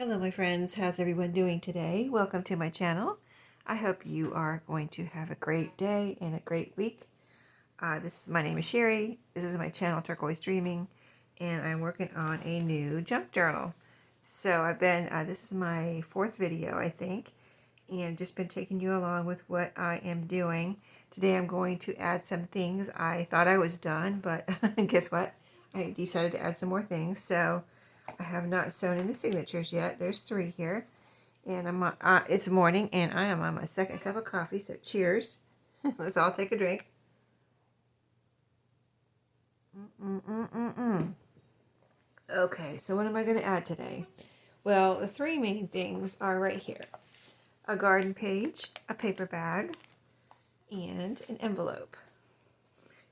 Hello my friends, how's everyone doing today? Welcome to my channel. I hope you are going to have a great day and a great week. My name is Sheree. This is my channel, Turquoise Dreaming, and I'm working on a new junk journal. So this is my fourth video, I think, and just been taking you along with what I am doing. Today I'm going to add some things. I thought I was done, but guess what? I decided to add some more things. So I have not sewn in the signatures yet. There's 3 here. And it's morning, and I am on my second cup of coffee, so cheers. Let's all take a drink. Okay, so what am I going to add today? Well, the 3 main things are right here. A garden page, a paper bag, and an envelope.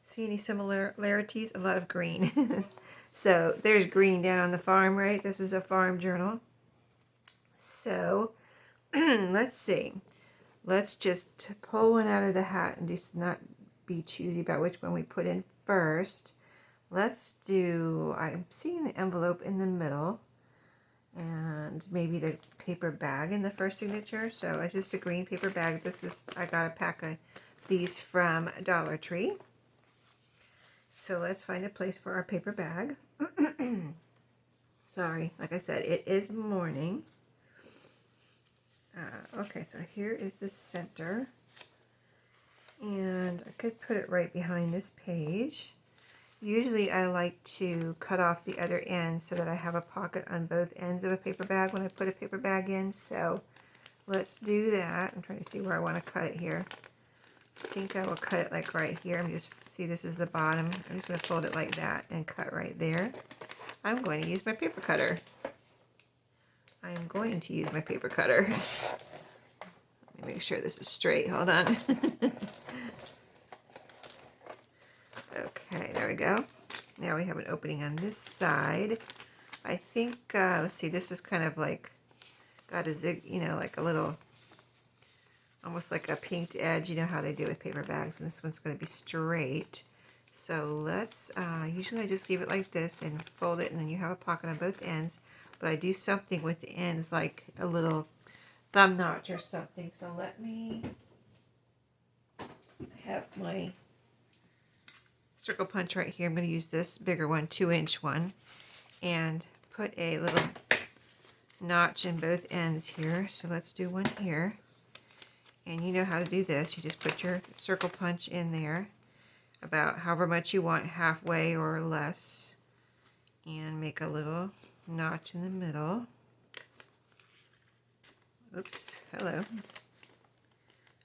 See any similarities? A lot of green. So there's green down on the farm, right? This is a farm journal. So let's see. Let's just pull one out of the hat and just not be choosy about which one we put in first. I'm seeing the envelope in the middle and maybe the paper bag in the first signature. So it's just a green paper bag. I got a pack of these from Dollar Tree. So let's find a place for our paper bag. Sorry, like I said, it is morning. Okay, so here is the center. And I could put it right behind this page. Usually I like to cut off the other end so that I have a pocket on both ends of a paper bag when I put a paper bag in. So let's do that. I'm trying to see where I want to cut it here. I think I will cut it like right here. See, this is the bottom. I'm just going to fold it like that and cut right there. I'm going to use my paper cutter. I am going to use my paper cutter. Let me make sure this is straight. Hold on. Okay, there we go. Now we have an opening on this side. I think, let's see, this is kind of like, got a zig, like a little, almost like a pinked edge. You know how they do with paper bags, and this one's going to be straight. So let's, usually I just leave it like this and fold it, and then you have a pocket on both ends. But I do something with the ends, like a little thumb notch or something. So let me have my circle punch right here. I'm going to use this bigger one, 2-inch one, and put a little notch in both ends here. So let's do one here. And you know how to do this. You just put your circle punch in there about however much you want, halfway or less, and make a little notch in the middle. Oops, hello.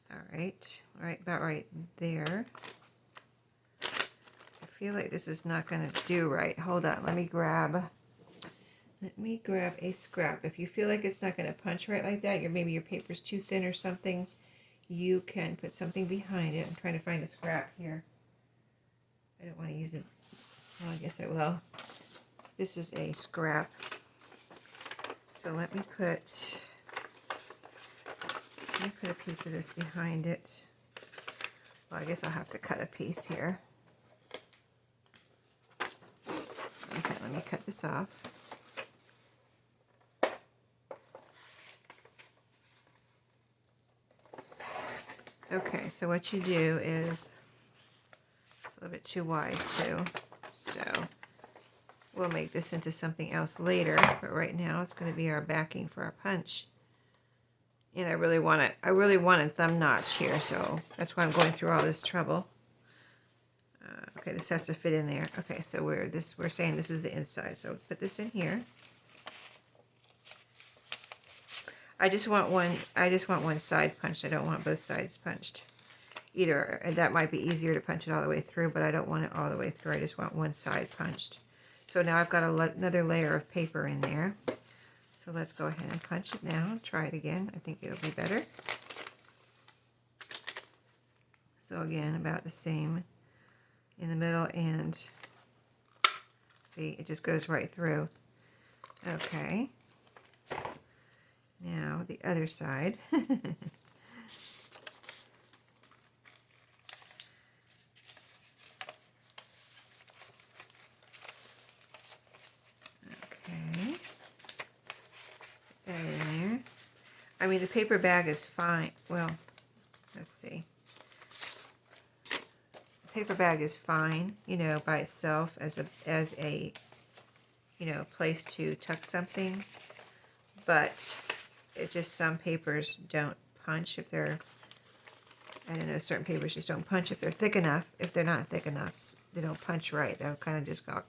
All right, about right there. I feel like this is not going to do right. Hold on, let me grab a scrap. If you feel like it's not going to punch right like that, maybe your paper's too thin or something, you can put something behind it. I'm trying to find a scrap here. I don't want to use it. Well, I guess I will. This is a scrap. So let me put a piece of this behind it. Well, I guess I'll have to cut a piece here. Okay, let me cut this off. Okay, so what you do is, it's a little bit too wide too, so we'll make this into something else later, but right now it's going to be our backing for our punch. And I really want a thumb notch here, so that's why I'm going through all this trouble. Okay, this has to fit in there. Okay, so we're saying this is the inside, so put this in here. I just want one side punched. I don't want both sides punched either. That might be easier to punch it all the way through, but I don't want it all the way through. I just want one side punched. So now I've got another layer of paper in there. So let's go ahead and punch it now. Try it again. I think it'll be better. So again, about the same in the middle, and see, it just goes right through. Okay. Now the other side. Okay. that in there. I mean, the paper bag is fine. Well, let's see. The paper bag is fine, you know, by itself as a you know, place to tuck something. But it's just some papers don't punch if they're, I don't know, certain papers just don't punch if they're thick enough. If they're not thick enough, they don't punch right. They'll kind of just go,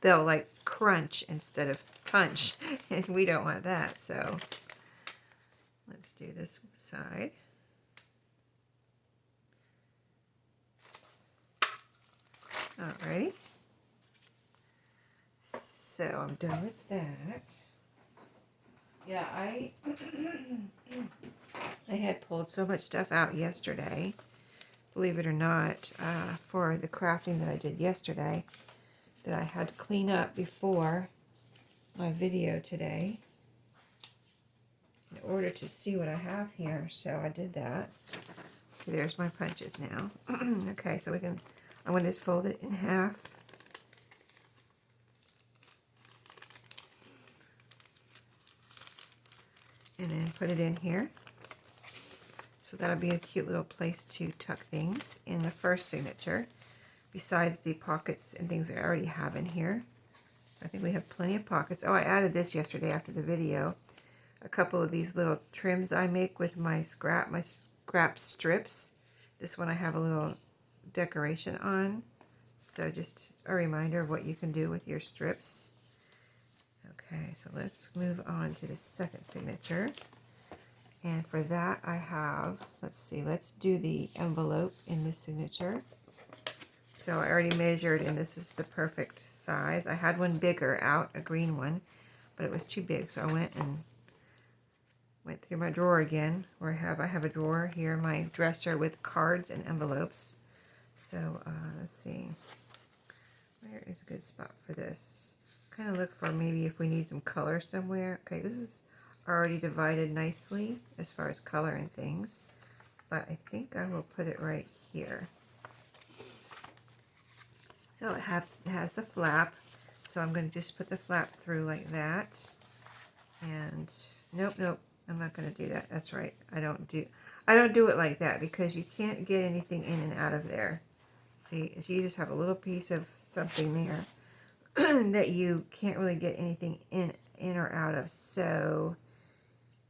they'll like crunch instead of punch. And we don't want that, so let's do this side. Alrighty. So I'm done with that. Yeah, I had pulled so much stuff out yesterday, believe it or not, for the crafting that I did yesterday, that I had to clean up before my video today in order to see what I have here. So I did that. There's my punches now. Okay, so I'm going to just fold it in half. And then put it in here. So that'll be a cute little place to tuck things in the first signature, besides the pockets and things I already have in here. I think we have plenty of pockets. Oh, I added this yesterday after the video. A couple of these little trims I make with my scrap strips. This one I have a little decoration on. So just a reminder of what you can do with your strips. Okay, so let's move on to the second signature. And for that I have, let's see, let's do the envelope in this signature. So I already measured, and this is the perfect size. I had one bigger out, a green one, but it was too big, so I went through my drawer again, where I have a drawer here, my dresser with cards and envelopes. So let's see, where is a good spot for this? Kind of look for maybe if we need some color somewhere. Okay, this is already divided nicely as far as color and things, but I think I will put it right here. So it has the flap, so I'm going to just put the flap through like that. And nope, I'm not going to do that. That's right, I don't do it like that, because you can't get anything in and out of there. See, so you just have a little piece of something there that you can't really get anything in or out of. So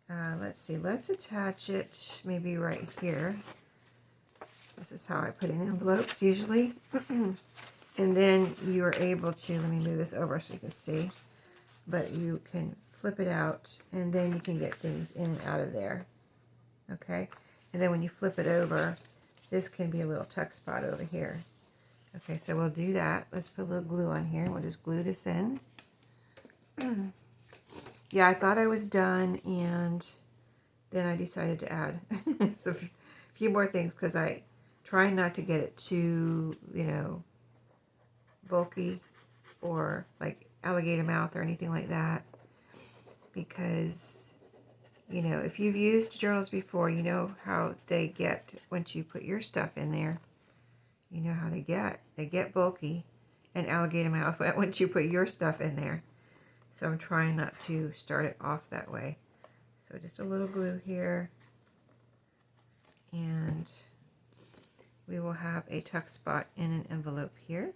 let's see, let's attach it maybe right here. This is how I put in envelopes usually. And then you are able to, let me move this over so you can see, but you can flip it out and then you can get things in and out of there. Okay, and then when you flip it over, this can be a little tuck spot over here. Okay, so we'll do that. Let's put a little glue on here. We'll just glue this in. Yeah, I thought I was done, and then I decided to add so a few more things, because I try not to get it too, you know, bulky or like alligator mouth or anything like that, because, you know, if you've used journals before, you know how they get once you put your stuff in there. You know how they get bulky and alligator mouth once you put your stuff in there. So I'm trying not to start it off that way. So just a little glue here, and we will have a tuck spot in an envelope here.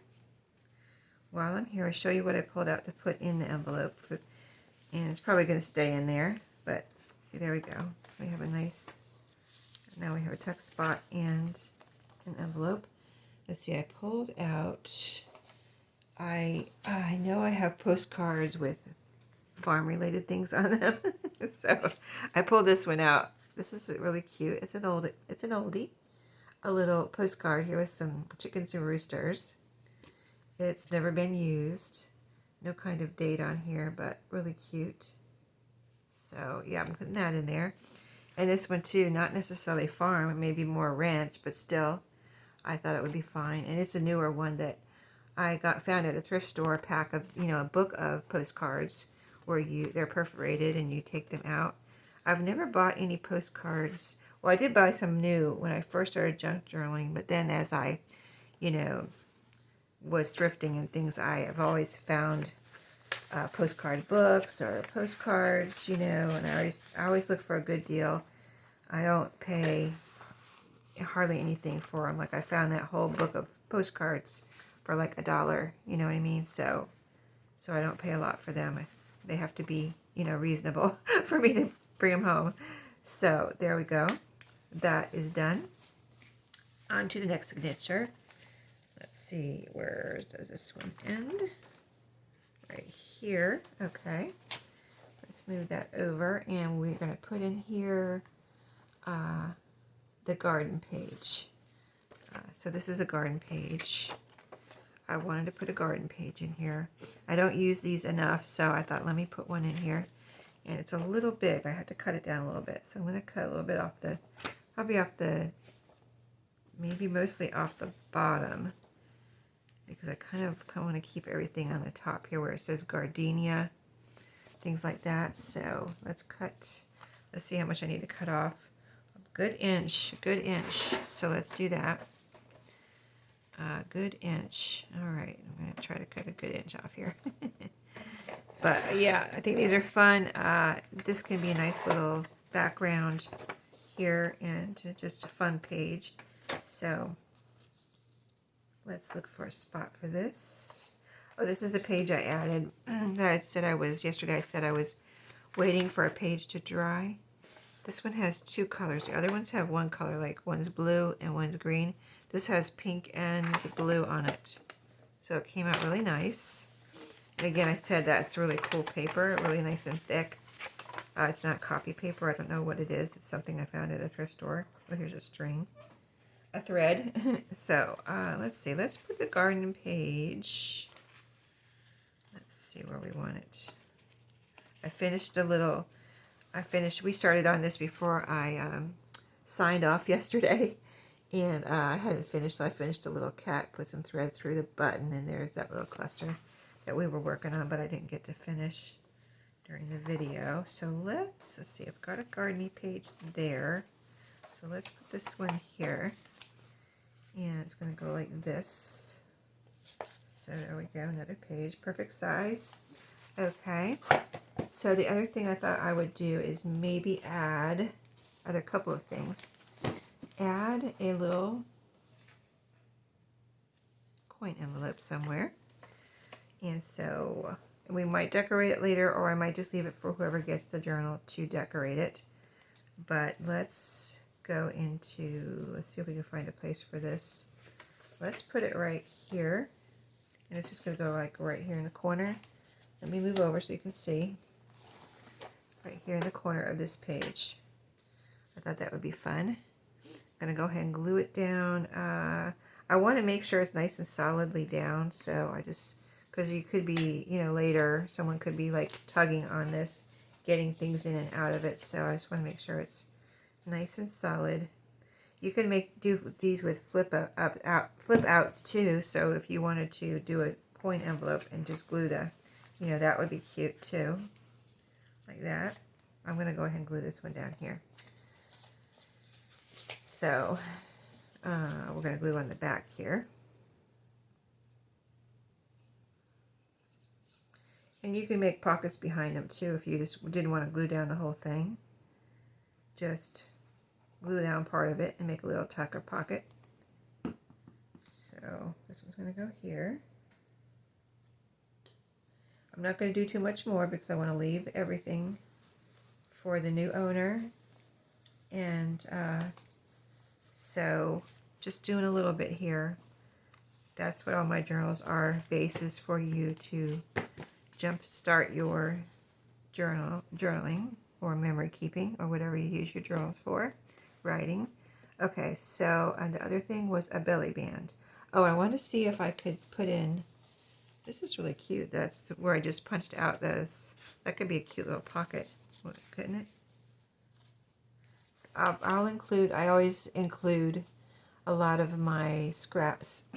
While I'm here, I'll show you what I pulled out to put in the envelope. And it's probably going to stay in there, but see, there we go. We have a nice, now we have a tuck spot and an envelope. Let's see, I pulled out, I know I have postcards with farm-related things on them. So I pulled this one out. This is really cute. It's an oldie. A little postcard here with some chickens and roosters. It's never been used. No kind of date on here, but really cute. So yeah, I'm putting that in there. And this one too, not necessarily farm, maybe more ranch, but still, I thought it would be fine. And it's a newer one that I found at a thrift store, a pack of, you know, a book of postcards where they're perforated and you take them out. I've never bought any postcards. Well, I did buy some new when I first started junk journaling, but then as I, you know, was thrifting and things, I have always found postcard books or postcards, you know, and I always look for a good deal. I don't pay hardly anything for them. Like I found that whole book of postcards for like $1, you know what I mean? So I don't pay a lot for them. They have to be, you know, reasonable for me to bring them home. So there we go. That is done. On to the next signature. Let's see, where does this one end? Right here. Okay. Let's move that over, and we're going to put in here the garden page. So this is a garden page. I wanted to put a garden page in here. I don't use these enough, so I thought let me put one in here. And it's a little big. I have to cut it down a little bit. So I'm going to cut a little bit off the, probably off the, maybe mostly off the bottom. Because I kind of want to keep everything on the top here where it says gardenia, things like that. So let's see how much I need to cut off. A good inch. So let's do that. Good inch. All right, I'm going to try to cut a good inch off here. But yeah, I think these are fun. This can be a nice little background here and just a fun page. So let's look for a spot for this. Oh, this is the page I added that I said I was, yesterday I said I was waiting for a page to dry. This one has two colors. The other ones have one color, like one's blue and one's green. This has pink and blue on it. So it came out really nice. And again, I said that's really cool paper, really nice and thick. It's not copy paper. I don't know what it is. It's something I found at a thrift store. Oh, here's a string. A thread. So let's see. Let's put the garden page. Let's see where we want it. We started on this before I signed off yesterday. And I hadn't finished, so I finished a little cat, put some thread through the button, and there's that little cluster that we were working on, but I didn't get to finish during the video. So let's see, I've got a gardening page there. So let's put this one here. And it's going to go like this. So there we go, another page, perfect size. Okay, so the other thing I thought I would do is maybe add, a couple of things. Add a little coin envelope somewhere. And so we might decorate it later, or I might just leave it for whoever gets the journal to decorate it. But let's go into, let's see if we can find a place for this. Let's put it right here. And it's just going to go like right here in the corner. Let me move over so you can see. Right here in the corner of this page. I thought that would be fun. I'm going to go ahead and glue it down. I want to make sure it's nice and solidly down, so I just, because you could be, you know, later someone could be like tugging on this, getting things in and out of it, so I just want to make sure it's nice and solid. You can do these with flip outs too, so if you wanted to do a coin envelope and just glue the, you know, that would be cute too, like that. I'm going to go ahead and glue this one down here. So we're going to glue on the back here. And you can make pockets behind them too if you just didn't want to glue down the whole thing. Just glue down part of it and make a little tucker pocket. So this one's going to go here. I'm not going to do too much more because I want to leave everything for the new owner. And so just doing a little bit here. That's what all my journals are, bases for you to jumpstart your journaling or memory keeping or whatever you use your journals for, writing. Okay, so and the other thing was a belly band. Oh, I wanted to see if I could put in, this is really cute. That's where I just punched out this. That could be a cute little pocket, couldn't it? So I always include a lot of my scraps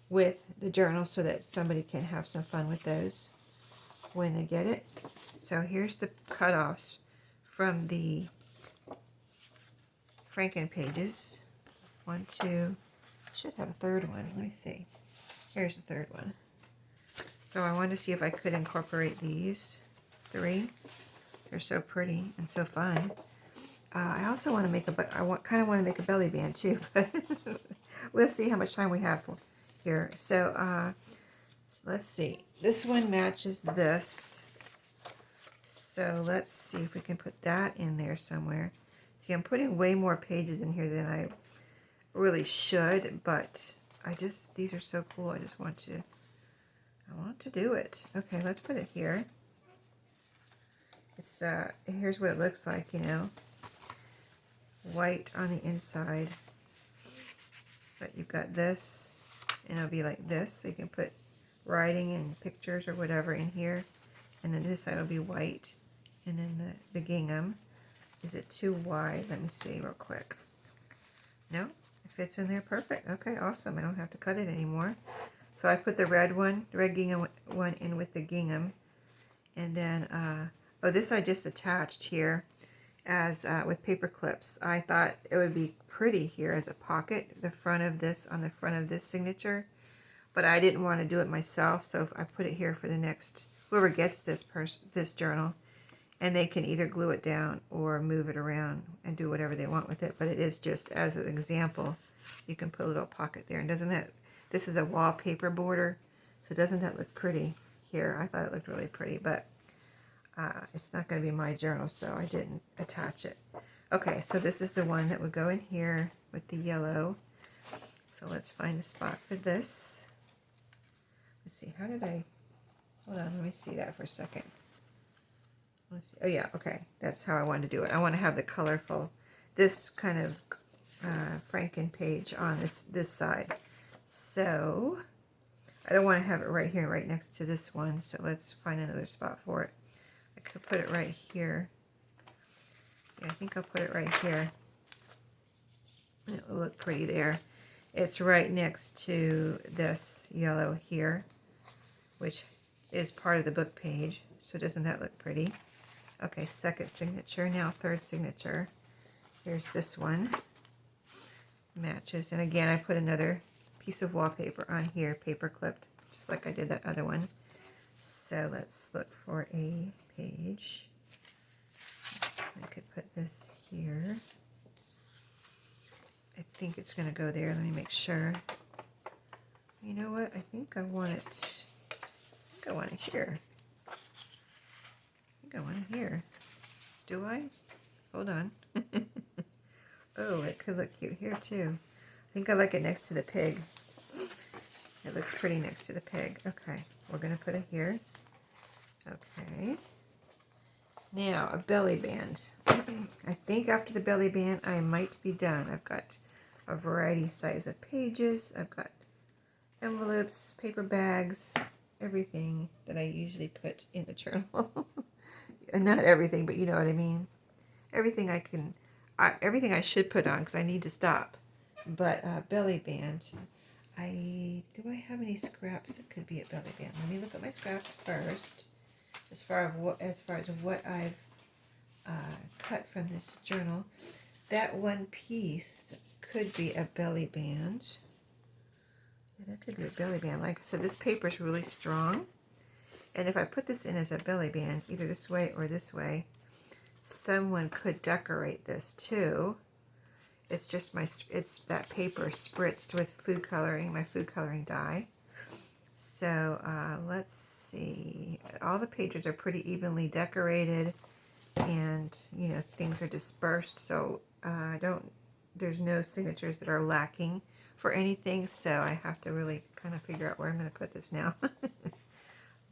with the journal so that somebody can have some fun with those when they get it. So here's the cutoffs from the Franken pages. 1, 2, should have a third one. Let me see. Here's the third one. So I wanted to see if I could incorporate these 3. They're so pretty and so fun. I also want to make kind of want to make a belly band too, but we'll see how much time we have here. So let's see. This one matches this. So let's see if we can put that in there somewhere. See, I'm putting way more pages in here than I really should, but these are so cool. I want to do it. Okay, let's put it here. It's here's what it looks like, you know. White on the inside, but you've got this, and it'll be like this, so you can put writing and pictures or whatever in here, and then this side will be white, and then the gingham. Is it too wide? Let me see real quick. No, it fits in there perfect. Okay, awesome. I don't have to cut it anymore. So I put the red gingham one in with the gingham, and then oh, this I just attached here as with paper clips. I thought it would be pretty here as a pocket, the front of this on the front of this signature, but I didn't want to do it myself, so I put it here for the next whoever gets this journal, and they can either glue it down or move it around and do whatever they want with it. But it is just as an example, you can put a little pocket there. And doesn't that, this is a wallpaper border, so doesn't that look pretty here? I thought it looked really pretty, but it's not going to be my journal, so I didn't attach it. Okay, so this is the one that would go in here with the yellow. So let's find a spot for this. Let's see, how did I, hold on, let me see that for a second. Let's see. Oh yeah, okay, that's how I wanted to do it. I want to have the colorful, this kind of Franken page on this side. So I don't want to have it right here, right next to this one, so let's find another spot for it. I could put it right here. Yeah, I think I'll put it right here. It will look pretty there. It's right next to this yellow here, which is part of the book page. So doesn't that look pretty? Okay, second signature. Now third signature. Here's this one. Matches. And again, I put another piece of wallpaper on here, paper clipped, just like I did that other one. So let's look for a page. I could put this here. I think it's going to go there. Let me make sure. You know what? I think I want it. I want it here. I want it here. Do I? Hold on. Oh, it could look cute here too. I think I like it next to the pig. It looks pretty next to the pig. Okay, we're going to put it here. Okay. Now, a belly band. I think after the belly band, I might be done. I've got a variety size of pages. I've got envelopes, paper bags, everything that I usually put in a journal. Not everything, but you know what I mean. Everything everything I should put on because I need to stop. But belly band. Do I have any scraps that could be a belly band? Let me look at my scraps first. As far as what I've cut from this journal, that one piece could be a belly band. Yeah, that could be a belly band. Like I said, this paper is really strong, and if I put this in as a belly band, either this way or this way, someone could decorate this too. It's just it's that paper spritzed with food coloring, my food coloring dye. So let's see. All the pages are pretty evenly decorated, and you know things are dispersed. So there's no signatures that are lacking for anything. So I have to really kind of figure out where I'm going to put this now.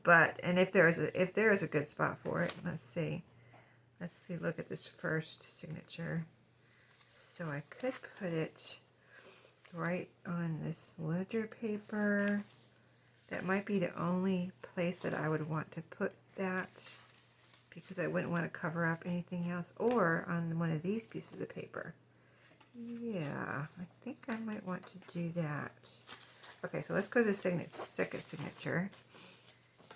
And if there is a good spot for it, let's see. Look at this first signature. So I could put it right on this ledger paper. That might be the only place that I would want to put that because I wouldn't want to cover up anything else, or on one of these pieces of paper. Yeah, I think I might want to do that. Okay, so let's go to the second signature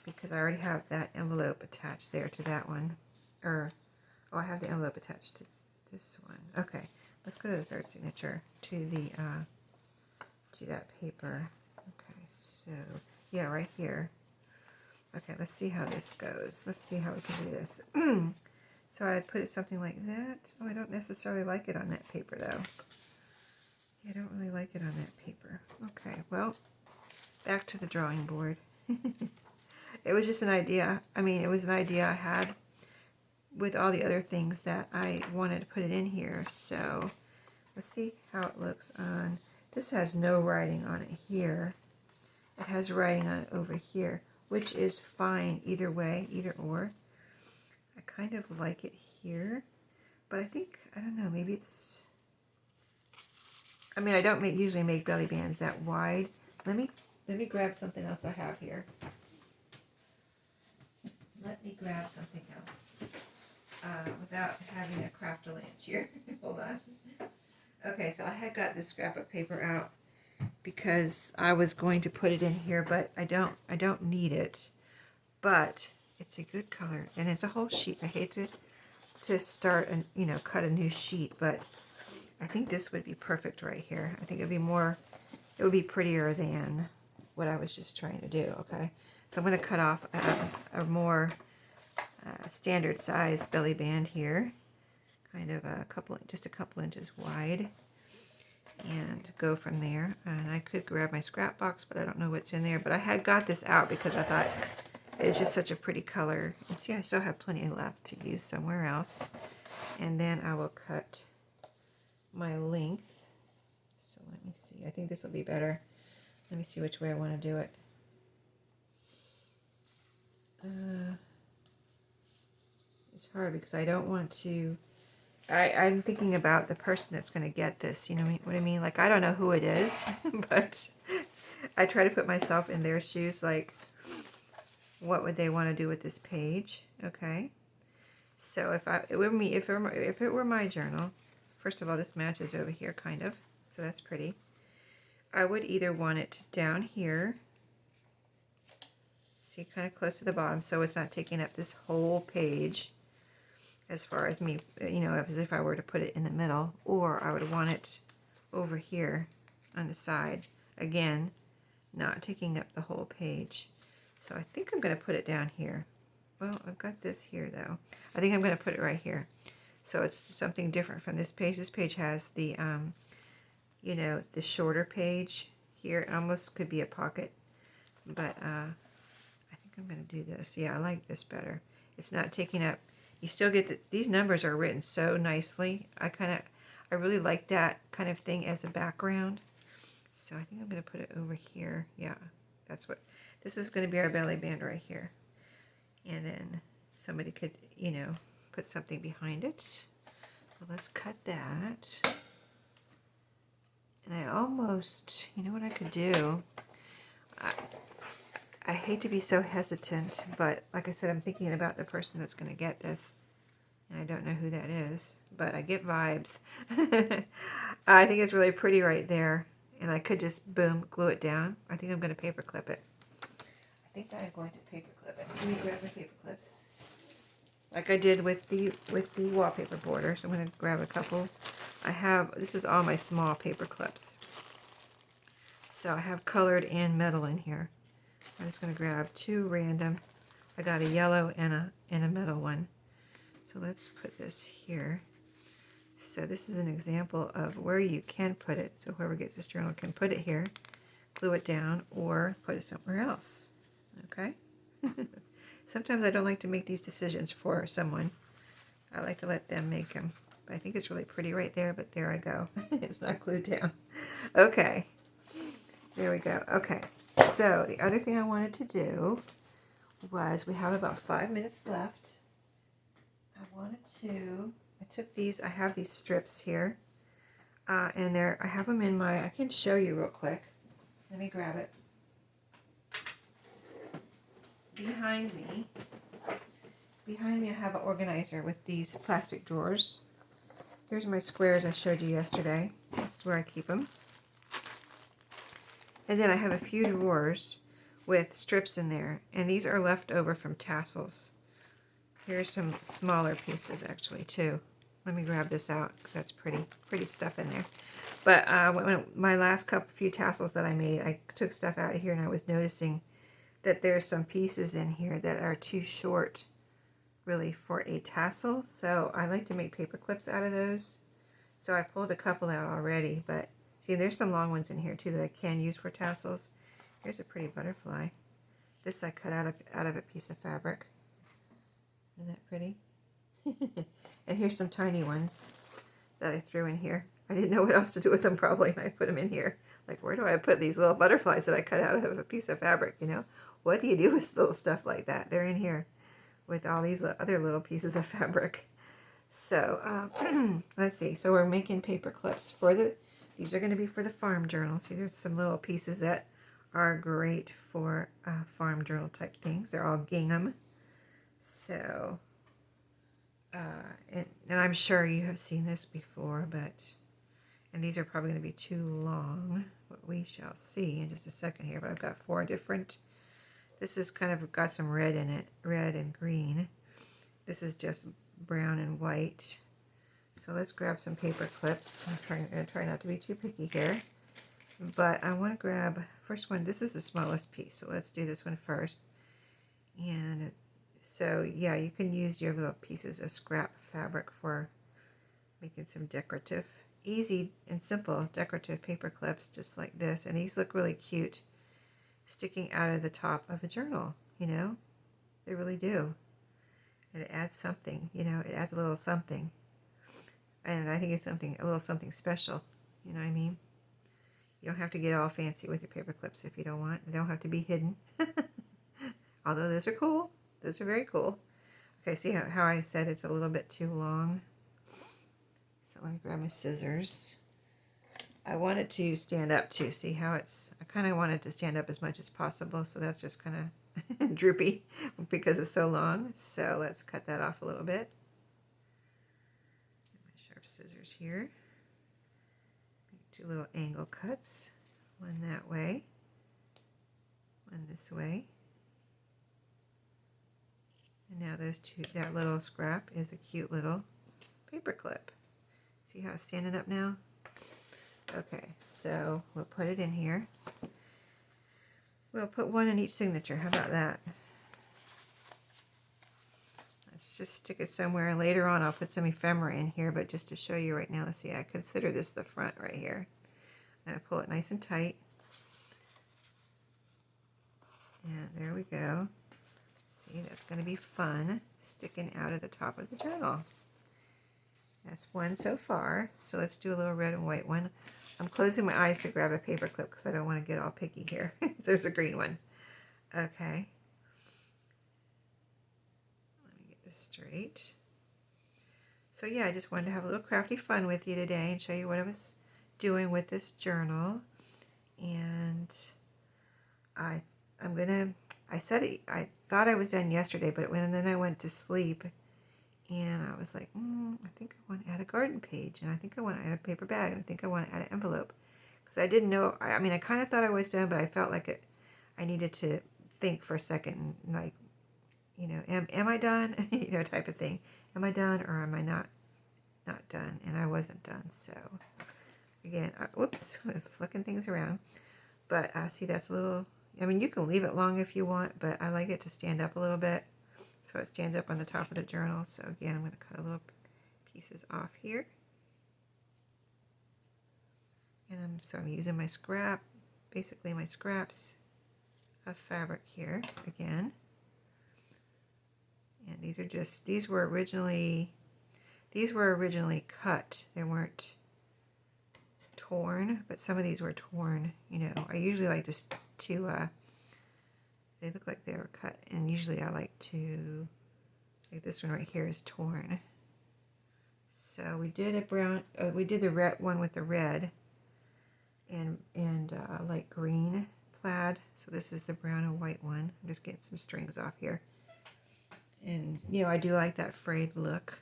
because I already have that envelope attached there to that one. Oh, I have the envelope attached to this one. Okay, let's go to the third signature to that paper. Okay, so yeah, right here. Okay, let's see how this goes. Let's see how we can do this. So I'd put it something like that. Oh, I don't necessarily like it on that paper, though. I don't really like it on that paper. Okay, well, back to the drawing board. It was just an idea. I mean, it was an idea I had with all the other things that I wanted to put it in here. So let's see how it looks on. This has no writing on it here. It has writing on it over here, which is fine either way, either or. I kind of like it here, but I think, I don't know, maybe it's, I mean, I don't usually make belly bands that wide. Let me grab something else I have here. Let me grab something else without having a craft-a-lanch here. Hold on. Okay, so I had got this scrap of paper out because I was going to put it in here, but I don't need it. But it's a good color, and it's a whole sheet. I hate to start and cut a new sheet, but I think this would be perfect right here. I think it would be prettier than what I was just trying to do. Okay, so I'm going to cut off a more standard size belly band here, kind of just a couple inches wide, and go from there. And I could grab my scrap box, but I don't know what's in there. But I had got this out because I thought it's just such a pretty color. And see, I still have plenty left to use somewhere else. And then I will cut my length. So let me see. I think this will be better. Let me see which way I want to do it. It's hard because I don't want to. I'm thinking about the person that's going to get this. You know what I mean? Like, I don't know who it is, but I try to put myself in their shoes. Like, what would they want to do with this page? Okay. So if it were my journal, first of all, this matches over here kind of, so that's pretty. I would either want it down here, see, kind of close to the bottom, so it's not taking up this whole page as far as me, as if I were to put it in the middle, or I would want it over here on the side, again, not taking up the whole page. So I think I'm going to put it down here. Well, I've got this here, though. I think I'm going to put it right here. So it's something different from this page. This page has the, the shorter page here. It almost could be a pocket. But I think I'm going to do this. Yeah, I like this better. It's not taking up. You still get these numbers are written so nicely. I really like that kind of thing as a background. So I think I'm going to put it over here. Yeah, this is going to be our belly band right here. And then somebody could, put something behind it. So let's cut that. And I almost, you know what I could do? I hate to be so hesitant, but like I said, I'm thinking about the person that's going to get this. And I don't know who that is, but I get vibes. I think it's really pretty right there. And I could just, boom, glue it down. I think I'm going to paper clip it. I think I'm going to paper clip it. Let me grab my paper clips. Like I did with the wallpaper border. So I'm going to grab a couple. This is all my small paper clips. So I have colored and metal in here. I'm just going to grab two random. I got a yellow and a metal one. So let's put this here. So this is an example of where you can put it. So whoever gets this journal can put it here, glue it down, or put it somewhere else. Okay? Sometimes I don't like to make these decisions for someone. I like to let them make them. I think it's really pretty right there, but there I go. It's not glued down. Okay. There we go. Okay. So the other thing I wanted to do was, we have about 5 minutes left. I took these, I have these strips here. And I have them in I can show you real quick. Let me grab it. Behind me I have an organizer with these plastic drawers. Here's my squares I showed you yesterday. This is where I keep them. And then I have a few drawers with strips in there. And these are left over from tassels. Here's some smaller pieces actually too. Let me grab this out because that's pretty stuff in there. But my last few tassels that I made, I took stuff out of here and I was noticing that there's some pieces in here that are too short really for a tassel. So I like to make paper clips out of those. So I pulled a couple out already, but see, there's some long ones in here too that I can use for tassels. Here's a pretty butterfly. This I cut out of a piece of fabric. Isn't that pretty? And here's some tiny ones that I threw in here. I didn't know what else to do with them probably, and I put them in here. Like, where do I put these little butterflies that I cut out of a piece of fabric, you know? What do you do with little stuff like that? They're in here with all these other little pieces of fabric. So, let's see. So we're making paper clips for these are going to be for the farm journal. See, there's some little pieces that are great for farm journal type things. They're all gingham. So, and I'm sure you have seen this before, and these are probably going to be too long, but we shall see in just a second here. But I've got 4 different, this is kind of got some red in it, red and green. This is just brown and white. So let's grab some paper clips. I'm going to try not to be too picky here. But I want to grab, first one, this is the smallest piece, so let's do this one first. And so, yeah, you can use your little pieces of scrap fabric for making some decorative, easy and simple decorative paper clips just like this. And these look really cute sticking out of the top of a journal, you know? They really do. And it adds something, you know, it adds a little something. And I think it's a little something special, you know what I mean? You don't have to get all fancy with your paper clips if you don't want. They don't have to be hidden. Although those are cool. Those are very cool. Okay, see how I said it's a little bit too long? So let me grab my scissors. I want it to stand up too. See how I kind of want it to stand up as much as possible. So that's just kind of droopy because it's so long. So let's cut that off a little bit. My sharp scissors here. Make 2 little angle cuts. One that way. One this way. And now that little scrap is a cute little paper clip. See how it's standing up now? Okay, so we'll put it in here. We'll put 1 in each signature. How about that? Let's just stick it somewhere. And later on, I'll put some ephemera in here, but just to show you right now, let's see, I consider this the front right here. I'm going to pull it nice and tight. And there we go. See, that's going to be fun, sticking out of the top of the journal. That's 1 so far. So let's do a little red and white one. I'm closing my eyes to grab a paper clip because I don't want to get all picky here. There's a green one. Okay. Let me get this straight. So yeah, I just wanted to have a little crafty fun with you today and show you what I was doing with this journal. And I thought I was done yesterday, but then I went to sleep and I was like, I think I want to add a garden page, and I think I want to add a paper bag, and I think I want to add an envelope. Because I didn't know, I mean, I kind of thought I was done, but I felt like I needed to think for a second, like, you know, am I done? You know, type of thing. Am I done or am I not done? And I wasn't done, so again, whoops, flicking things around. But see, that's a little, I mean, you can leave it long if you want, but I like it to stand up a little bit. So it stands up on the top of the journal. So again, I'm going to cut a little pieces off here. And so I'm using my scrap, basically my scraps of fabric here again. And these were originally cut. They weren't torn, but some of these were torn. You know, I usually like to they look like they were cut, and usually I like to, like this one right here is torn. So we did a brown, we did the red one with the red and light green plaid. So this is the brown and white one. I'm just getting some strings off here. And, you know, I do like that frayed look.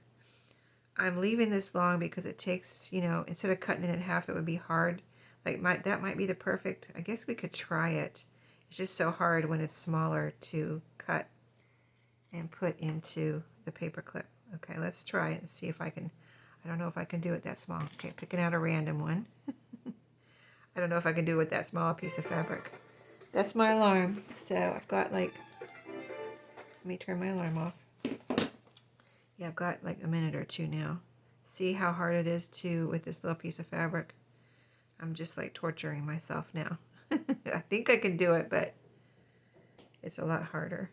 I'm leaving this long because it takes, you know, instead of cutting it in half, it would be hard. Like that might be the perfect, I guess we could try it. It's just so hard when it's smaller to cut and put into the paper clip. Okay, let's try it and see if I can, I don't know if I can do it that small. Okay, picking out a random one. I don't know if I can do it with that small piece of fabric. That's my alarm. So I've got like, let me turn my alarm off. Yeah, I've got like a minute or two now. See how hard it is to, with this little piece of fabric? I'm just like torturing myself now. I think I can do it, but it's a lot harder.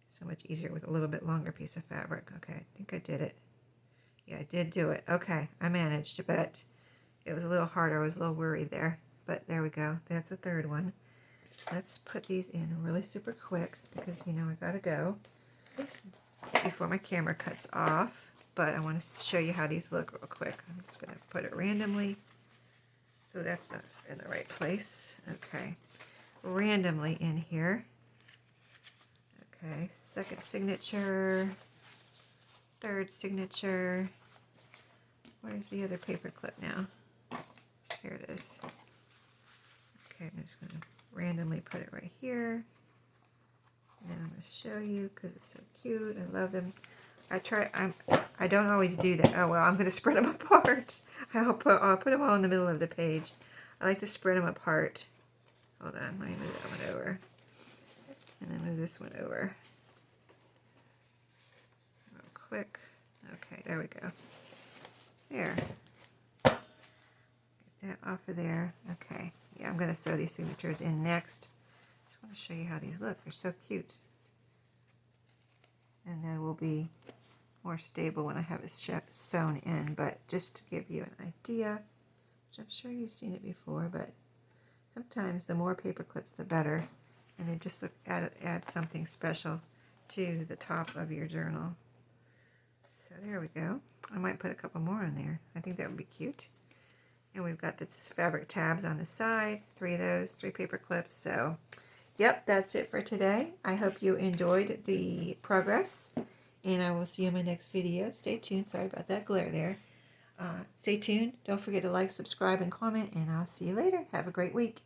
So much easier with a little bit longer piece of fabric. Okay, I think I did it. Yeah, I did do it. Okay, I managed, but it was a little harder. I was a little worried there, but there we go. That's the third one. Let's put these in really super quick because, you know, I gotta go before my camera cuts off, but I want to show you how these look real quick. I'm just gonna put it randomly. So that's not in the right place. Okay, randomly in here. Okay, second signature, third signature. Where's the other paper clip now? Here it is. Okay, I'm just going to randomly put it right here. And then I'm going to show you because it's so cute. I love them. I don't always do that. Oh, well, I'm going to spread them apart. I'll put them all in the middle of the page. I like to spread them apart. Hold on, let me move that one over. And then move this one over. Real quick. Okay, there we go. There. Get that off of there. Okay. Yeah, I'm going to sew these signatures in next. Just want to show you how these look. They're so cute. And they will be more stable when I have it sewn in. But just to give you an idea, which I'm sure you've seen it before, but sometimes the more paper clips, the better. And they just add something special to the top of your journal. So there we go. I might put a couple more in there. I think that would be cute. And we've got this fabric tabs on the side, 3 of those, 3 paper clips. So, yep, that's it for today. I hope you enjoyed the progress, and I will see you in my next video. Stay tuned. Sorry about that glare there. Stay tuned. Don't forget to like, subscribe, and comment, and I'll see you later. Have a great week.